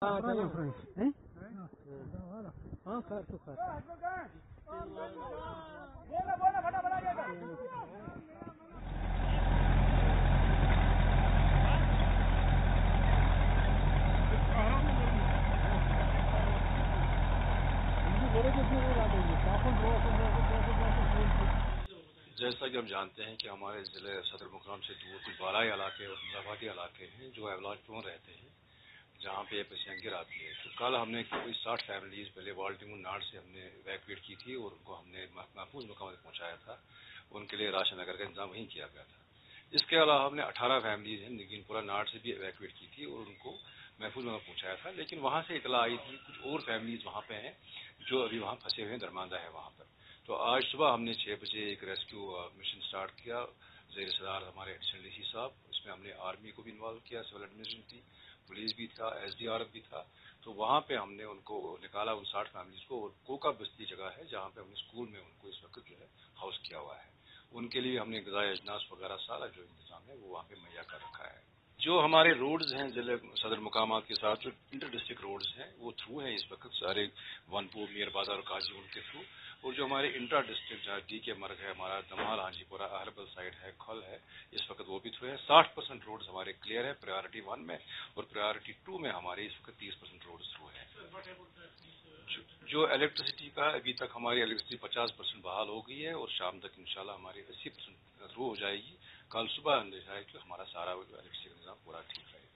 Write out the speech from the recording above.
جیسا کہ ہم جانتے ہیں کہ ہمارے ضلع صدر مقام سے دور کچھ بالائی علاقے اور مضافاتی علاقے ہیں جو ایولاج پرون رہتے ہیں، جہاں پہ پسیاں گر آتی ہے۔ تو کل ہم نے کوئی 60 فیملیز پہلے والٹنگ ناڑ سے ہم نے ایویکویٹ کی تھی اور ان کو ہم نے محفوظ مقام تک پہنچایا تھا۔ ان کے لیے راشن وغیرہ کا انتظام وہیں کیا گیا تھا۔ اس کے علاوہ ہم نے 18 فیملیز ہیں نگین پورہ ناڑ سے بھی ایویکویٹ کی تھی اور ان کو محفوظ مقام پہنچایا تھا، لیکن وہاں سے اطلاع آئی تھی کچھ اور فیملیز وہاں پہ ہیں جو ابھی وہاں پھنسے ہوئے ہیں، درماندہ ہے وہاں پر۔ تو آج صبح ہم نے 6 بجے ایک ریسکیو مشن سٹارٹ کیا، زیر صدار ہمارے ایڈیشنل ڈی سی صاحب، اس میں ہم نے آرمی کو بھی انوالو کیا، سول ایڈمنسٹریشن تھی، پولیس بھی تھا، ایس ڈی آر ایف بھی تھا۔ تو وہاں پہ ہم نے ان کو نکالا، ان 60 فیملیز کو، اور کوکا بستی جگہ ہے جہاں پہ ہم نے اسکول میں ان کو اس وقت جو ہے ہاؤس کیا ہوا ہے۔ ان کے لیے ہم نے غذائی اجناس وغیرہ سارا جو انتظام ہے وہ وہاں پہ مہیا کر رکھا ہے۔ جو ہمارے روڈز ہیں ضلع صدر مقامات کے ساتھ جو انٹر ڈسٹرکٹ روڈز ہیں وہ تھرو ہیں اس وقت سارے، ون پور، میر بازار اور قاضی ان کے تھرو، اور جو ہمارے انٹر ڈسٹرکٹ جہاں ڈی کے مرگ ہے، ہمارا دمال ہانجی پورہ اہربل سائڈ ہے، کھل ہے، اس وقت وہ بھی تھرو ہے۔ 60% روڈز ہمارے کلیئر ہے پریورٹی 1 میں، اور پریورٹی 2 میں ہمارے اس وقت 30% روڈز تھرو ہے۔ جو الیکٹریسٹی کا ابھی تک ہماری الیکٹریسٹی 50% بحال ہو گئی ہے، اور شام تک انشاءاللہ ہماری 80% تھرو ہو جائے گی۔ کل صبح اندیشہ ہے کہ ہمارا سارا الیکٹریسٹی کا نظام پورا ٹھیک رہے گا۔